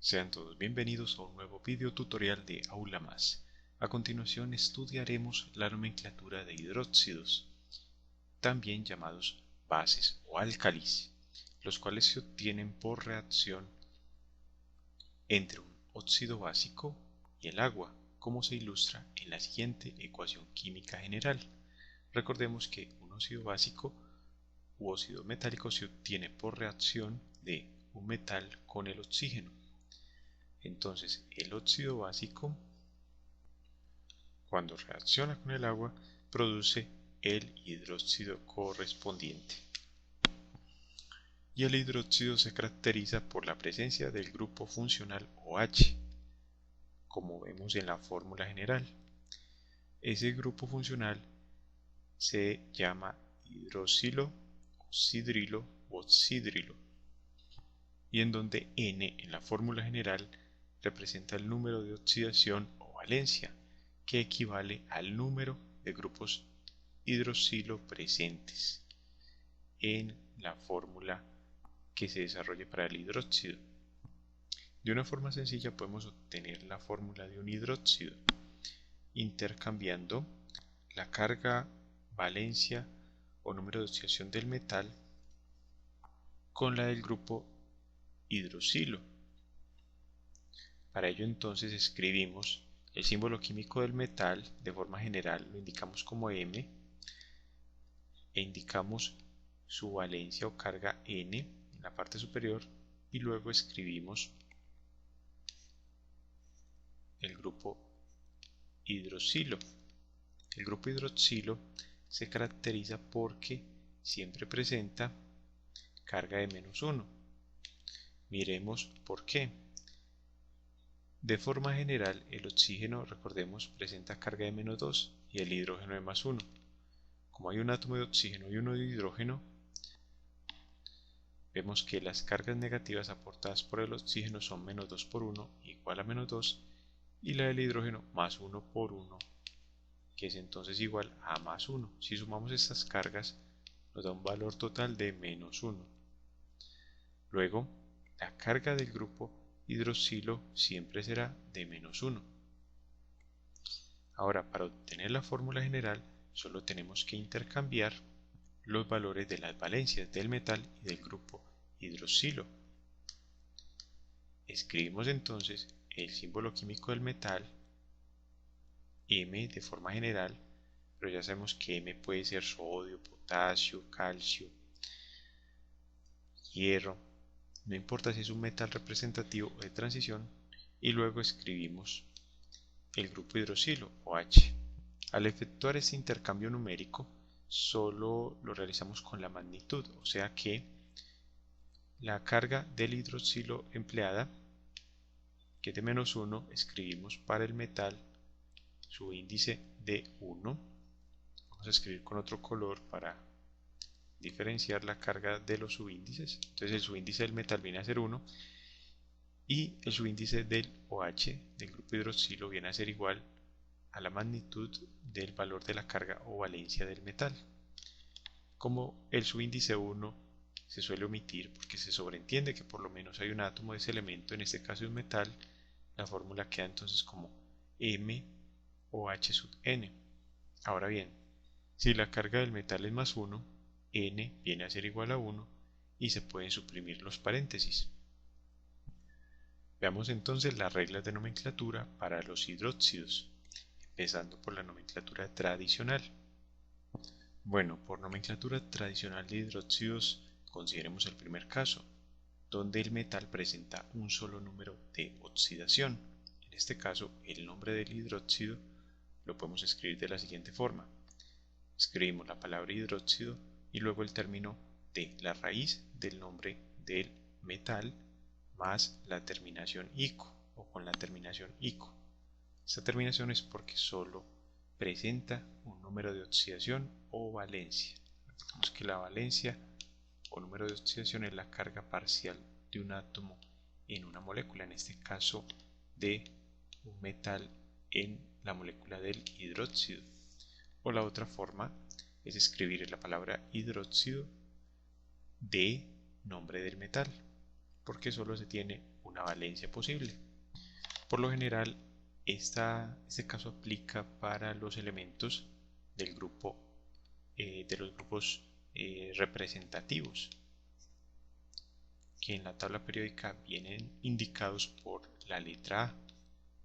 Sean todos bienvenidos a un nuevo video tutorial de Aula Más. A continuación estudiaremos la nomenclatura de hidróxidos, también llamados bases o álcalis, los cuales se obtienen por reacción entre un óxido básico y el agua, como se ilustra en la siguiente ecuación química general. Recordemos que un óxido básico u óxido metálico se obtiene por reacción de un metal con el oxígeno. Entonces, el óxido básico, cuando reacciona con el agua, produce el hidróxido correspondiente. Y el hidróxido se caracteriza por la presencia del grupo funcional OH, como vemos en la fórmula general. Ese grupo funcional se llama hidroxilo, oxidrilo o oxidrilo, y en donde N en la fórmula general representa el número de oxidación o valencia, que equivale al número de grupos hidroxilo presentes en la fórmula que se desarrolle para el hidróxido. De una forma sencilla podemos obtener la fórmula de un hidróxido intercambiando la carga, valencia o número de oxidación del metal con la del grupo hidroxilo. Para ello entonces escribimos el símbolo químico del metal. De forma general lo indicamos como M e indicamos su valencia o carga N en la parte superior, y luego escribimos el grupo hidroxilo. El grupo hidroxilo se caracteriza porque siempre presenta carga de -1. Miremos por qué. De forma general, el oxígeno, recordemos, presenta carga de -2 y el hidrógeno de +1. Como hay un átomo de oxígeno y uno de hidrógeno, vemos que las cargas negativas aportadas por el oxígeno son -2 por 1 igual a -2, y la del hidrógeno +1 por 1, que es entonces igual a +1. Si sumamos estas cargas, nos da un valor total de -1. Luego, la carga del grupo hidroxilo siempre será de -1. Ahora, para obtener la fórmula general, solo tenemos que intercambiar los valores de las valencias del metal y del grupo hidroxilo. Escribimos entonces el símbolo químico del metal, M, de forma general, pero ya sabemos que M puede ser sodio, potasio, calcio, hierro, no importa si es un metal representativo o de transición, y luego escribimos el grupo hidroxilo, OH. Al efectuar este intercambio numérico, solo lo realizamos con la magnitud, o sea que la carga del hidroxilo empleada, que es de -1, escribimos para el metal su índice de 1. Vamos a escribir con otro color para diferenciar la carga de los subíndices. Entonces el subíndice del metal viene a ser 1 y el subíndice del OH, del grupo hidroxilo, viene a ser igual a la magnitud del valor de la carga o valencia del metal. Como el subíndice 1 se suele omitir porque se sobreentiende que por lo menos hay un átomo de ese elemento, en este caso un metal, la fórmula queda entonces como MOH sub N. Ahora bien, si la carga del metal es +1, N viene a ser igual a 1 y se pueden suprimir los paréntesis. Veamos entonces las reglas de nomenclatura para los hidróxidos, empezando por la nomenclatura tradicional. Bueno, por nomenclatura tradicional de hidróxidos, consideremos el primer caso, donde el metal presenta un solo número de oxidación. En este caso, el nombre del hidróxido lo podemos escribir de la siguiente forma. Escribimos la palabra hidróxido y luego el término de la raíz del nombre del metal más la terminación ico o con la terminación ico. Esta terminación es porque solo presenta un número de oxidación o valencia. Recordemos que la valencia o número de oxidación es la carga parcial de un átomo en una molécula, en este caso de un metal en la molécula del hidróxido. O la otra forma es escribir la palabra hidróxido de nombre del metal, porque solo se tiene un una valencia posible. Por lo general, este caso aplica para los elementos del grupo, de los grupos representativos, que en la tabla periódica vienen indicados por la letra A,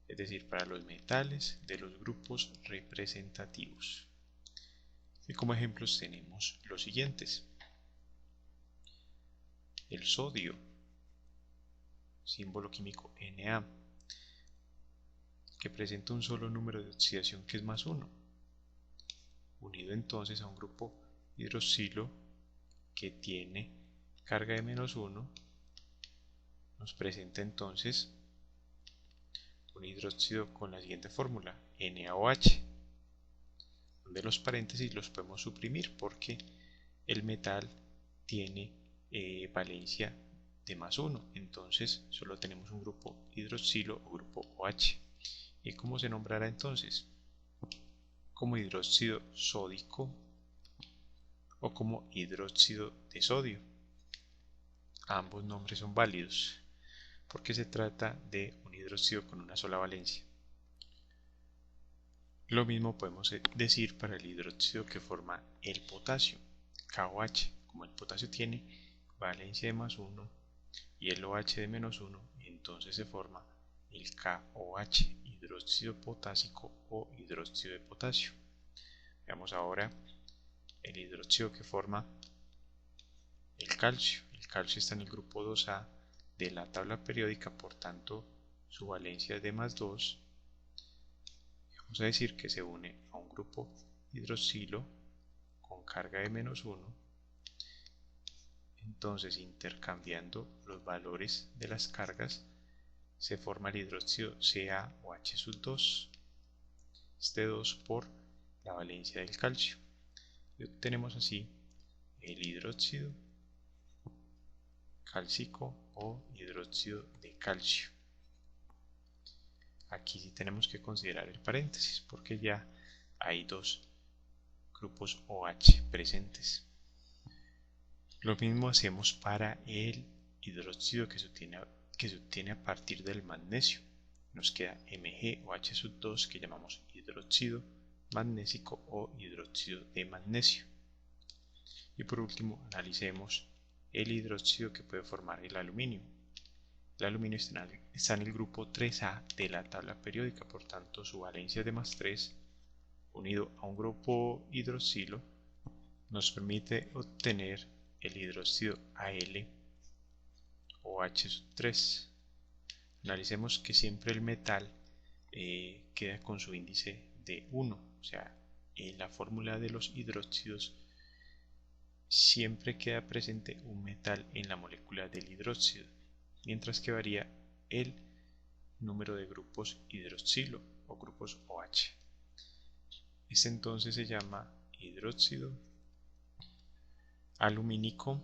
es decir, para los metales de los grupos representativos. Y como ejemplos tenemos los siguientes: el sodio, símbolo químico Na, que presenta un solo número de oxidación que es +1, unido entonces a un grupo hidroxilo que tiene carga de -1, nos presenta entonces un hidróxido con la siguiente fórmula, NaOH, donde los paréntesis los podemos suprimir porque el metal tiene valencia de +1, entonces solo tenemos un grupo hidroxilo o grupo OH. ¿Y cómo se nombrará entonces? Como hidróxido sódico o como hidróxido de sodio. Ambos nombres son válidos porque se trata de un hidróxido con una sola valencia. Lo mismo podemos decir para el hidróxido que forma el potasio, KOH. Como el potasio tiene valencia de +1 y el OH de -1, entonces se forma el KOH, hidróxido potásico o hidróxido de potasio. Veamos ahora el hidróxido que forma el calcio. El calcio está en el grupo 2A de la tabla periódica, por tanto su valencia es de +2. Vamos a decir que se une a un grupo hidroxilo con carga de -1. Entonces, intercambiando los valores de las cargas, se forma el hidróxido CaOH2, este 2 por la valencia del calcio, y obtenemos así el hidróxido cálcico o hidróxido de calcio. Aquí sí tenemos que considerar el paréntesis porque ya hay dos grupos OH presentes. Lo mismo hacemos para el hidróxido que se obtiene a partir del magnesio. Nos queda MgOH2, que llamamos hidróxido magnésico o hidróxido de magnesio. Y por último, analicemos el hidróxido que puede formar el aluminio. El aluminio está en el grupo 3A de la tabla periódica, por tanto su valencia es de +3, unido a un grupo hidroxilo, nos permite obtener el hidróxido Al o H3. Analicemos que siempre el metal queda con su índice de 1, o sea, en la fórmula de los hidróxidos siempre queda presente un metal en la molécula del hidróxido, mientras que varía el número de grupos hidroxilo o grupos OH. Este entonces se llama hidróxido alumínico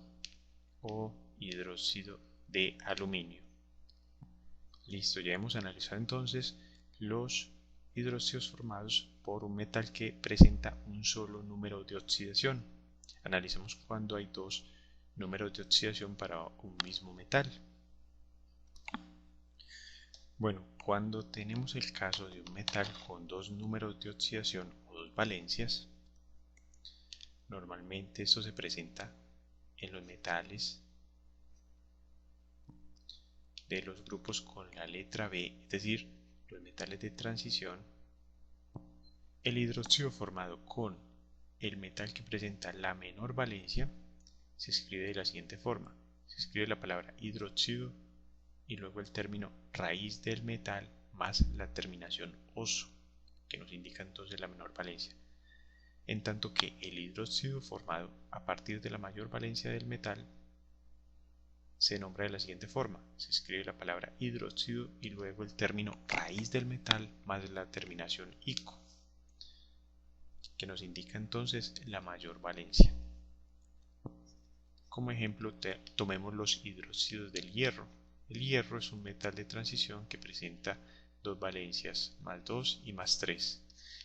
o hidróxido de aluminio. Listo, ya hemos analizado entonces los hidróxidos formados por un metal que presenta un solo número de oxidación. Analicemos cuando hay dos números de oxidación para un mismo metal. Bueno, cuando tenemos el caso de un metal con dos números de oxidación o dos valencias, normalmente esto se presenta en los metales de los grupos con la letra B, es decir, los metales de transición. El hidróxido formado con el metal que presenta la menor valencia se escribe de la siguiente forma: se escribe la palabra hidróxido y luego el término raíz del metal más la terminación oso, que nos indica entonces la menor valencia, en tanto que el hidróxido formado a partir de la mayor valencia del metal se nombra de la siguiente forma: se escribe la palabra hidróxido y luego el término raíz del metal más la terminación ico, que nos indica entonces la mayor valencia. Como ejemplo, tomemos los hidróxidos del hierro. El hierro es un metal de transición que presenta dos valencias, +2 y +3.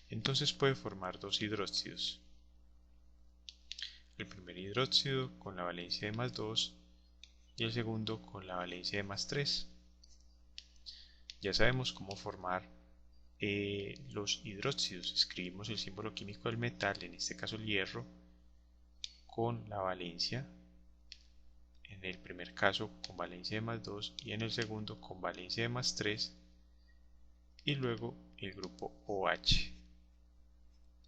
Entonces puede formar dos hidróxidos. El primer hidróxido con la valencia de +2 y el segundo con la valencia de +3. Ya sabemos cómo formar los hidróxidos. Escribimos el símbolo químico del metal, en este caso el hierro, con la valencia, en el primer caso con valencia de +2 y en el segundo con valencia de +3, y luego el grupo OH,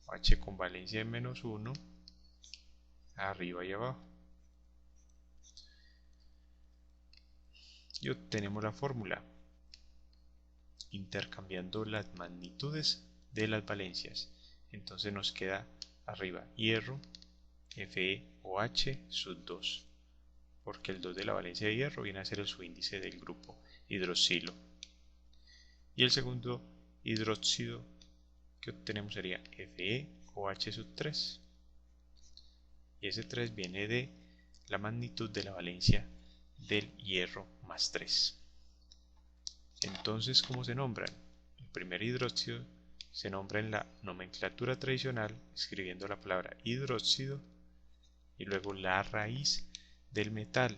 OH con valencia de -1 arriba y abajo, y obtenemos la fórmula intercambiando las magnitudes de las valencias. Entonces nos queda arriba hierro FeOH sub 2, porque el 2 de la valencia de hierro viene a ser el subíndice del grupo hidroxilo. Y el segundo hidróxido que obtenemos sería FeOH sub 3. Y ese 3 viene de la magnitud de la valencia del hierro +3. Entonces, ¿cómo se nombran? El primer hidróxido se nombra en la nomenclatura tradicional escribiendo la palabra hidróxido y luego la raíz del metal.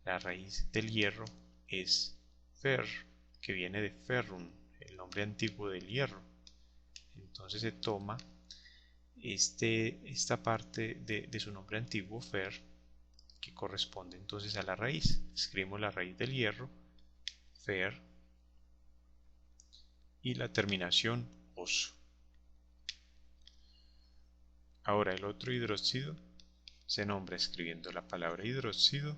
La raíz del hierro es fer, que viene de ferrum, el nombre antiguo del hierro. Entonces se toma esta parte de su nombre antiguo, fer, que corresponde entonces a la raíz. Escribimos la raíz del hierro, fer, y la terminación oso. Ahora el otro hidróxido se nombra escribiendo la palabra hidróxido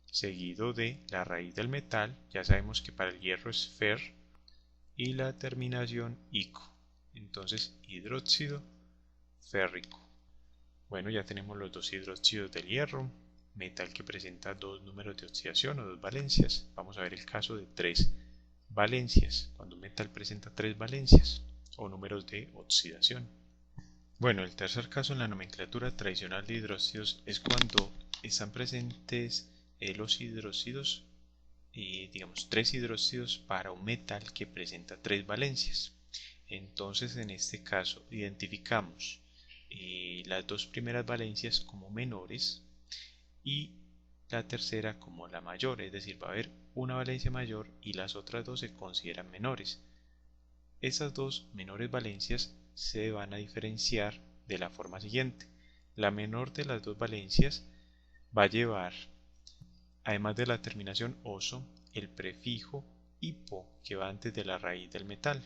seguido de la raíz del metal. Ya sabemos que para el hierro es fer y la terminación ico. Entonces hidróxido férrico. Bueno, ya tenemos los dos hidróxidos del hierro, metal que presenta dos números de oxidación o dos valencias. Vamos a ver el caso de tres valencias, cuando un metal presenta tres valencias o números de oxidación. Bueno, el tercer caso en la nomenclatura tradicional de hidróxidos es cuando están presentes los hidróxidos, digamos tres hidróxidos para un metal que presenta tres valencias. Entonces en este caso identificamos las dos primeras valencias como menores y la tercera como la mayor, es decir, va a haber una valencia mayor y las otras dos se consideran menores. Esas dos menores valencias se van a diferenciar de la forma siguiente. La menor de las dos valencias va a llevar, además de la terminación oso, el prefijo hipo que va antes de la raíz del metal.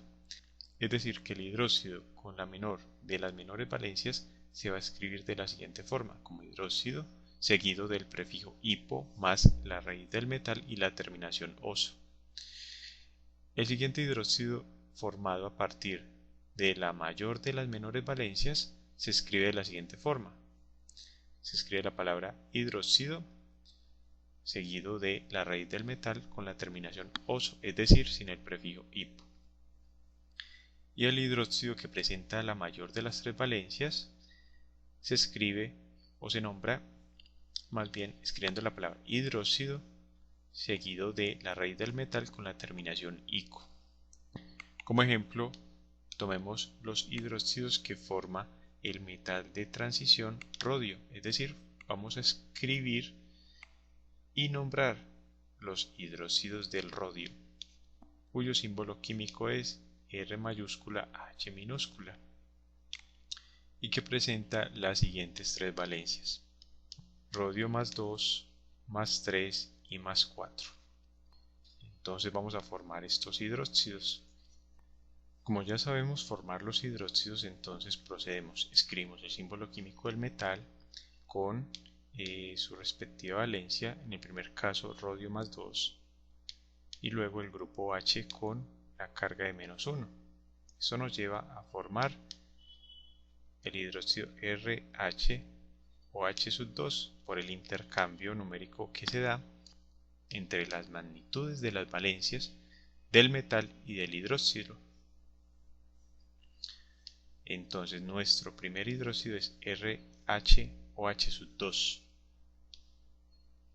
Es decir, que el hidróxido con la menor de las menores valencias se va a escribir de la siguiente forma, como hidróxido seguido del prefijo hipo más la raíz del metal y la terminación oso. El siguiente hidróxido formado a partir de la mayor de las menores valencias se escribe de la siguiente forma. Se escribe la palabra hidróxido seguido de la raíz del metal con la terminación oso, es decir, sin el prefijo hipo. Y el hidróxido que presenta la mayor de las tres valencias se escribe o se nombra más bien escribiendo la palabra hidróxido seguido de la raíz del metal con la terminación ico. Como ejemplo, tomemos los hidróxidos que forma el metal de transición rodio, es decir, vamos a escribir y nombrar los hidróxidos del rodio, cuyo símbolo químico es R mayúscula H minúscula y que presenta las siguientes tres valencias: rodio +2, +3 y +4. Entonces vamos a formar estos hidróxidos. Como ya sabemos formar los hidróxidos, entonces procedemos, escribimos el símbolo químico del metal con su respectiva valencia, en el primer caso rodio +2 y luego el grupo H con la carga de -1. Eso nos lleva a formar el hidróxido RH o H sub 2 por el intercambio numérico que se da entre las magnitudes de las valencias del metal y del hidróxido. Entonces nuestro primer hidróxido es RH o H sub 2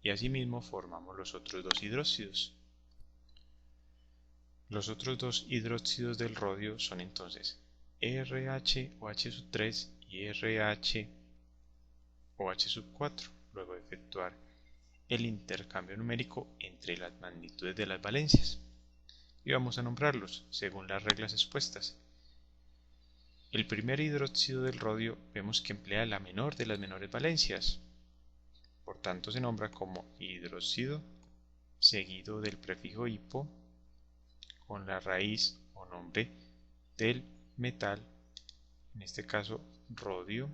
y asimismo formamos los otros dos hidróxidos. Los otros dos hidróxidos del rodio son entonces RH o H sub 3 y RH o H sub 4, luego de efectuar el intercambio numérico entre las magnitudes de las valencias. y vamos a nombrarlos según las reglas expuestas. El primer hidróxido del rodio vemos que emplea la menor de las menores valencias, por tanto se nombra como hidróxido seguido del prefijo hipo con la raíz o nombre del metal, en este caso rodio,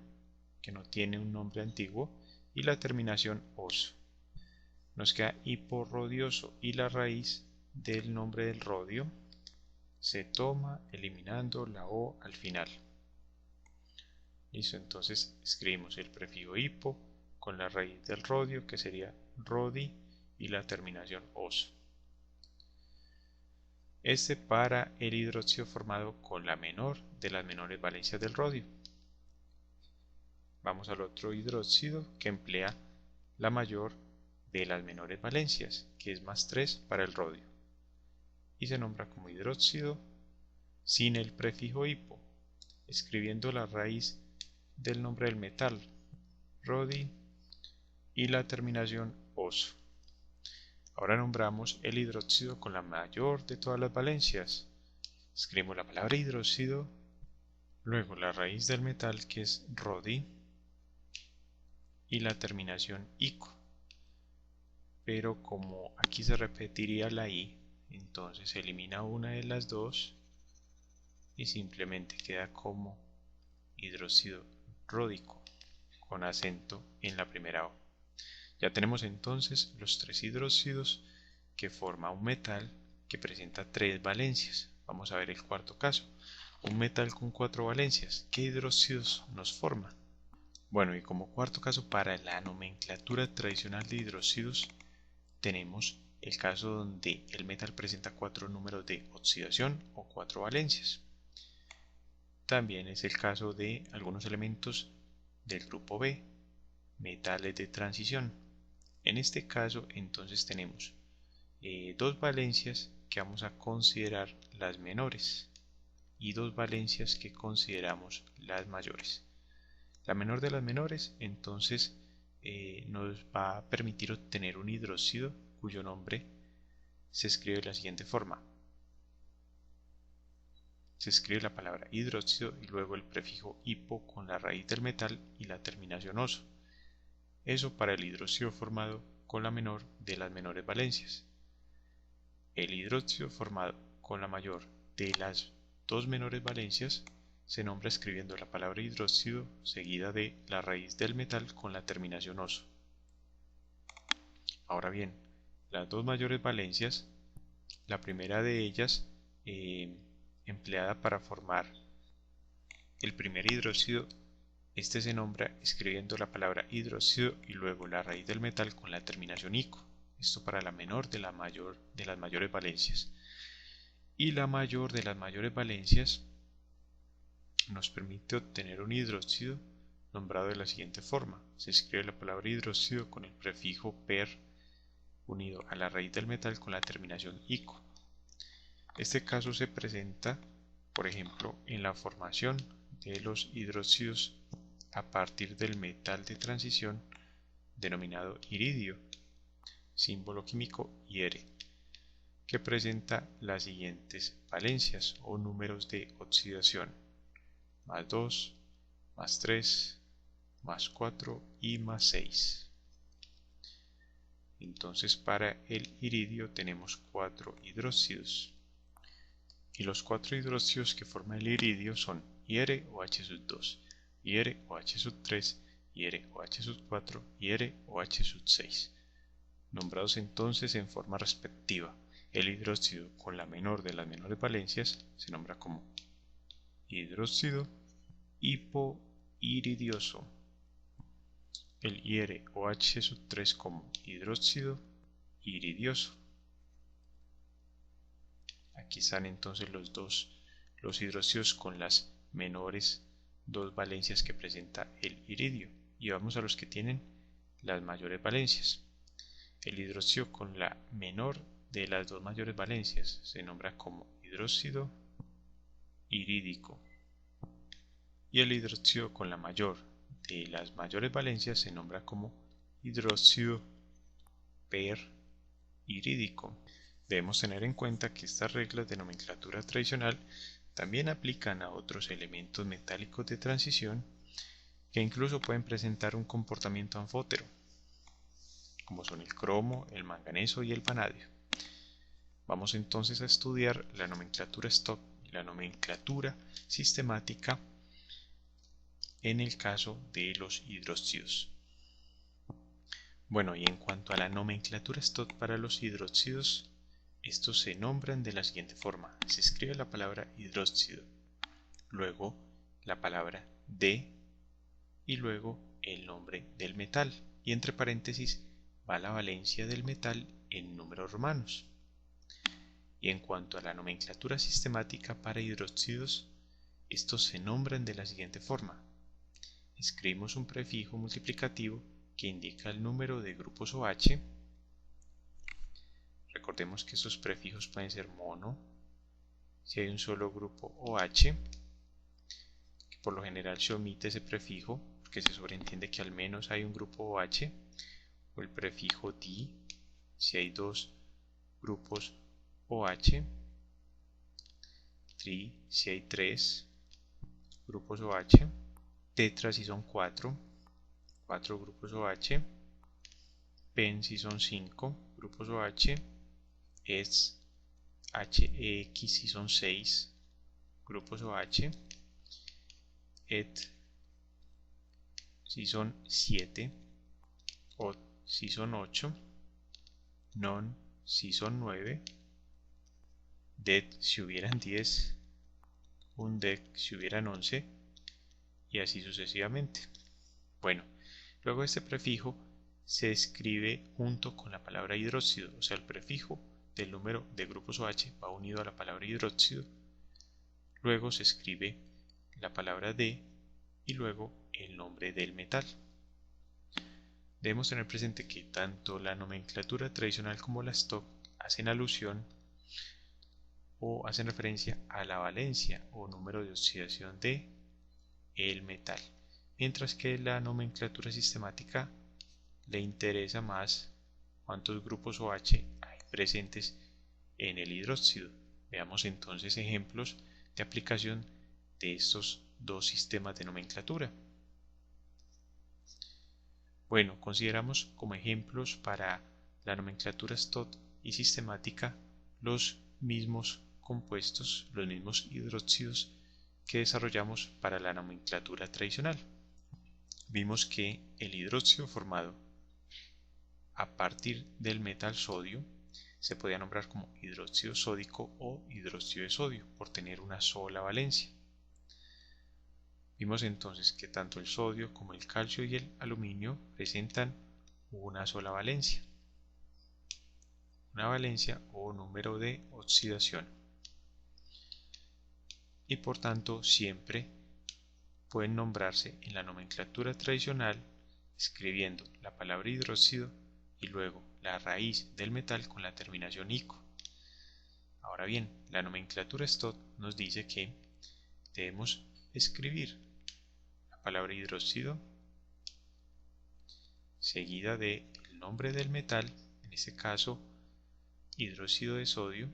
que no tiene un nombre antiguo, y la terminación oso. Nos queda hiporrodioso y la raíz del nombre del rodio se toma eliminando la O al final. Listo, entonces escribimos el prefijo hipo con la raíz del rodio, que sería rodi, y la terminación oso. Este para el hidróxido formado con la menor de las menores valencias del rodio. Vamos al otro hidróxido que emplea la mayor de las menores valencias, que es +3 para el rodio, y se nombra como hidróxido sin el prefijo hipo, escribiendo la raíz del nombre del metal, rodi, y la terminación oso. Ahora nombramos el hidróxido con la mayor de todas las valencias. Escribimos la palabra hidróxido, luego la raíz del metal, que es rodi, y la terminación ico. Pero como aquí se repetiría la i, entonces se elimina una de las dos y simplemente queda como hidróxido ródico con acento en la primera O. Ya tenemos entonces los tres hidróxidos que forma un metal que presenta tres valencias. Vamos a ver el cuarto caso. Un metal con 4 valencias. ¿Qué hidróxidos nos forma? Bueno, y como cuarto caso para la nomenclatura tradicional de hidróxidos, tenemos el caso donde el metal presenta 4 números de oxidación o 4 valencias. También es el caso de algunos elementos del grupo B, metales de transición. En este caso entonces tenemos 2 valencias que vamos a considerar las menores y 2 valencias que consideramos las mayores. La menor de las menores entonces nos va a permitir obtener un hidróxido cuyo nombre se escribe de la siguiente forma. Se escribe la palabra hidróxido y luego el prefijo hipo con la raíz del metal y la terminación oso. Eso para el hidróxido formado con la menor de las menores valencias. El hidróxido formado con la mayor de las 2 menores valencias se nombra escribiendo la palabra hidróxido seguida de la raíz del metal con la terminación oso. Ahora bien, las 2 mayores valencias, la primera de ellas empleada para formar el primer hidróxido, este se nombra escribiendo la palabra hidróxido y luego la raíz del metal con la terminación ico, esto para la menor de las mayores valencias. Y la mayor de las mayores valencias nos permite obtener un hidróxido nombrado de la siguiente forma. Se escribe la palabra hidróxido con el prefijo per unido a la raíz del metal con la terminación ico. Este caso se presenta, por ejemplo, en la formación de los hidróxidos a partir del metal de transición denominado iridio, símbolo químico Ir, que presenta las siguientes valencias o números de oxidación: +2, +3, +4 y +6. Entonces para el iridio tenemos 4 hidróxidos. Y los 4 hidróxidos que forman el iridio son IrOH2, IrOH3, IrOH4 y IrOH6, nombrados entonces en forma respectiva. El hidróxido con la menor de las menores valencias se nombra como hidróxido hipoiridioso, el IrOH3 como hidróxido iridioso. Aquí están entonces los hidróxidos con las menores 2 valencias que presenta el iridio, y vamos a los que tienen las mayores valencias. El hidróxido con la menor de las 2 mayores valencias se nombra como hidróxido irídico, y el hidróxido con la mayor de las mayores valencias se nombra como hidróxido perirídico. Debemos tener en cuenta que estas reglas de nomenclatura tradicional también aplican a otros elementos metálicos de transición que incluso pueden presentar un comportamiento anfótero, como son el cromo, el manganeso y el vanadio. Vamos entonces a estudiar la nomenclatura stock y la nomenclatura sistemática en el caso de los hidróxidos. Bueno, y en cuanto a la nomenclatura stock para los hidróxidos, estos se nombran de la siguiente forma. Se escribe la palabra hidróxido, luego la palabra de y luego el nombre del metal, y entre paréntesis va la valencia del metal en números romanos. Y en cuanto a la nomenclatura sistemática para hidróxidos, estos se nombran de la siguiente forma. Escribimos un prefijo multiplicativo que indica el número de grupos OH. Recordemos que estos prefijos pueden ser mono, si hay un solo grupo OH, que por lo general se omite ese prefijo, porque se sobreentiende que al menos hay un grupo OH, o el prefijo di, si hay dos grupos OH, tri si hay tres grupos OH, tetra si son cuatro grupos OH, pen si son 5 grupos OH, HX si son 6 grupos OH, et si son 7, ot si son 8, non si son 9, det si hubieran 10, undec si hubieran 11, y así sucesivamente. Bueno, luego este prefijo se escribe junto con la palabra hidróxido, o sea, el prefijo del número de grupos OH va unido a la palabra hidróxido, luego se escribe la palabra de y luego el nombre del metal. Debemos tener presente que tanto la nomenclatura tradicional como la stock hacen alusión o hacen referencia a la valencia o número de oxidación de el metal, mientras que la nomenclatura sistemática le interesa más cuántos grupos OH hay presentes en el hidróxido. Veamos entonces ejemplos de aplicación de estos dos sistemas de nomenclatura. Bueno, consideramos como ejemplos para la nomenclatura stock y sistemática los mismos compuestos, los mismos hidróxidos que desarrollamos para la nomenclatura tradicional. Vimos que el hidróxido formado a partir del metal sodio se podía nombrar como hidróxido sódico o hidróxido de sodio por tener una sola valencia. Vimos entonces que tanto el sodio como el calcio y el aluminio presentan una sola valencia, una valencia o número de oxidación, y por tanto siempre pueden nombrarse en la nomenclatura tradicional escribiendo la palabra hidróxido y luego la raíz del metal con la terminación ico. Ahora bien, la nomenclatura stock nos dice que debemos escribir la palabra hidróxido seguida del nombre del metal, en este caso hidróxido de sodio,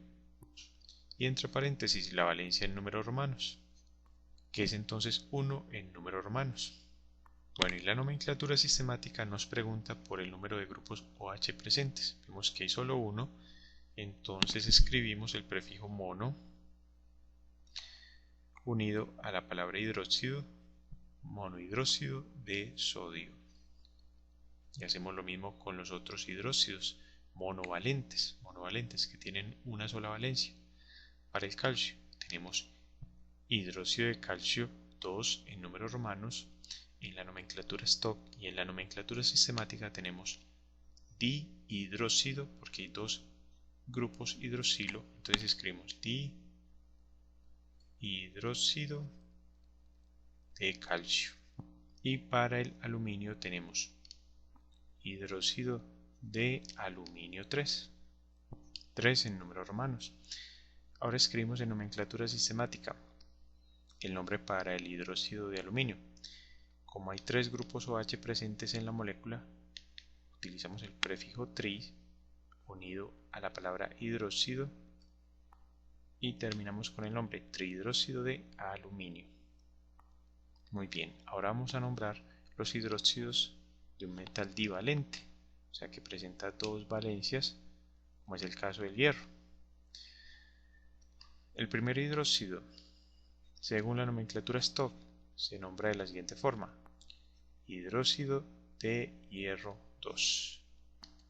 y entre paréntesis la valencia en números romanos, que es entonces 1 en números romanos. Bueno, y la nomenclatura sistemática nos pregunta por el número de grupos OH presentes. Vemos que hay solo uno, entonces escribimos el prefijo mono unido a la palabra hidróxido, monohidróxido de sodio. Y hacemos lo mismo con los otros hidróxidos monovalentes que tienen una sola valencia. Para el calcio tenemos hidróxido de calcio 2 en números romanos. En la nomenclatura stock y en la nomenclatura sistemática tenemos dihidróxido porque hay dos grupos hidroxilo, entonces escribimos dihidróxido de calcio. Y para el aluminio tenemos hidróxido de aluminio 3 en números romanos. Ahora escribimos en nomenclatura sistemática el nombre para el hidróxido de aluminio. Como hay 3 grupos OH presentes en la molécula, utilizamos el prefijo tri unido a la palabra hidróxido y terminamos con el nombre trihidróxido de aluminio. Muy bien, ahora vamos a nombrar los hidróxidos de un metal divalente, o sea que presenta dos valencias, como es el caso del hierro. El primer hidróxido, según la nomenclatura Stoff, se nombra de la siguiente forma: hidróxido de hierro 2.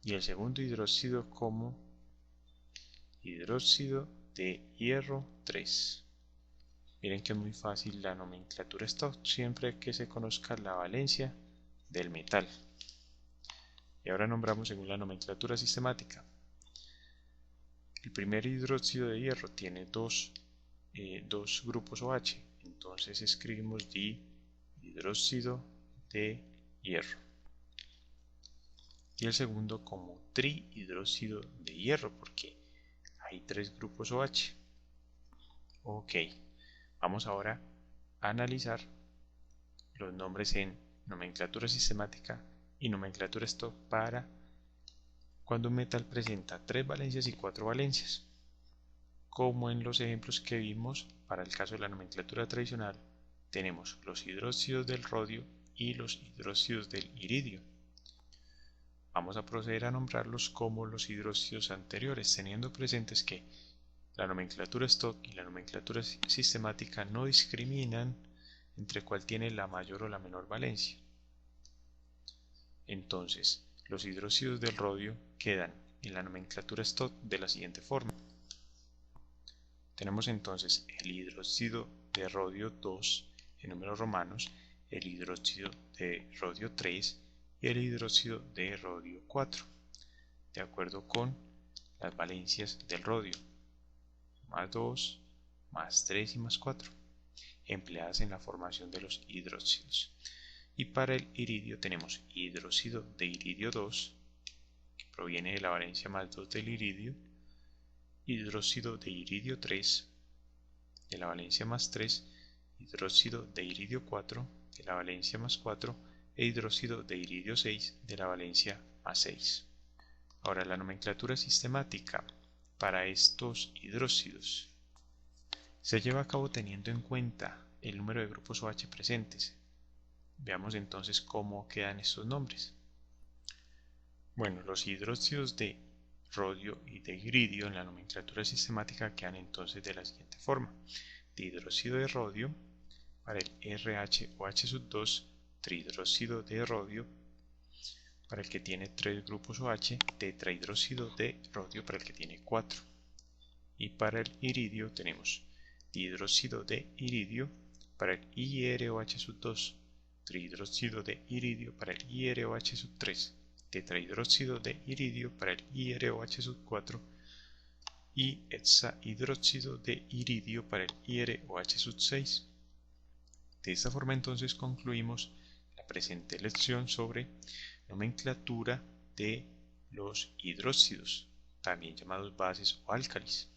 Y el segundo hidróxido como hidróxido de hierro 3. Miren que es muy fácil la nomenclatura Stoff siempre que se conozca la valencia del metal. Y ahora nombramos según la nomenclatura sistemática. El primer hidróxido de hierro tiene dos grupos OH, entonces escribimos dihidróxido de hierro. Y el segundo como trihidróxido de hierro, porque hay tres grupos OH. Ok, vamos ahora a analizar los nombres en nomenclatura sistemática y nomenclatura Stoff para cuando un metal presenta 3 valencias y 4 valencias. Como en los ejemplos que vimos, para el caso de la nomenclatura tradicional, tenemos los hidróxidos del rodio y los hidróxidos del iridio. Vamos a proceder a nombrarlos como los hidróxidos anteriores, teniendo presentes que la nomenclatura Stoff y la nomenclatura sistemática no discriminan entre cuál tiene la mayor o la menor valencia. Entonces, los hidróxidos del rodio quedan en la nomenclatura Stoff de la siguiente forma. Tenemos entonces el hidróxido de rodio 2 en números romanos, el hidróxido de rodio 3 y el hidróxido de rodio 4, de acuerdo con las valencias del rodio, más 2, más 3 y más 4, empleadas en la formación de los hidróxidos. Y para el iridio tenemos hidróxido de iridio 2, que proviene de la valencia más 2 del iridio, hidróxido de iridio 3, de la valencia más 3, hidróxido de iridio 4, de la valencia más 4, e hidróxido de iridio 6, de la valencia más 6. Ahora, la nomenclatura sistemática para estos hidróxidos se lleva a cabo teniendo en cuenta el número de grupos OH presentes. Veamos entonces cómo quedan estos nombres. Bueno, los hidróxidos de rodio y de iridio en la nomenclatura sistemática quedan entonces de la siguiente forma: dihidróxido de rodio para el RHOH2, trihidróxido de rodio para el que tiene 3 grupos OH, tetrahidróxido de rodio para el que tiene 4. Y para el iridio tenemos dihidróxido de iridio para el IROH2, trihidróxido de iridio para el IROH3, tetrahidróxido de iridio para el IROH4 y hexahidróxido de iridio para el IROH6. De esta forma entonces concluimos la presente lección sobre nomenclatura de los hidróxidos, también llamados bases o álcalis.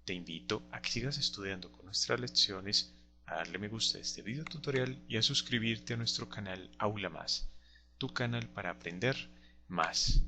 Te invito a que sigas estudiando con nuestras lecciones, a darle me gusta a este video tutorial y a suscribirte a nuestro canal Aula Más, tu canal para aprender más.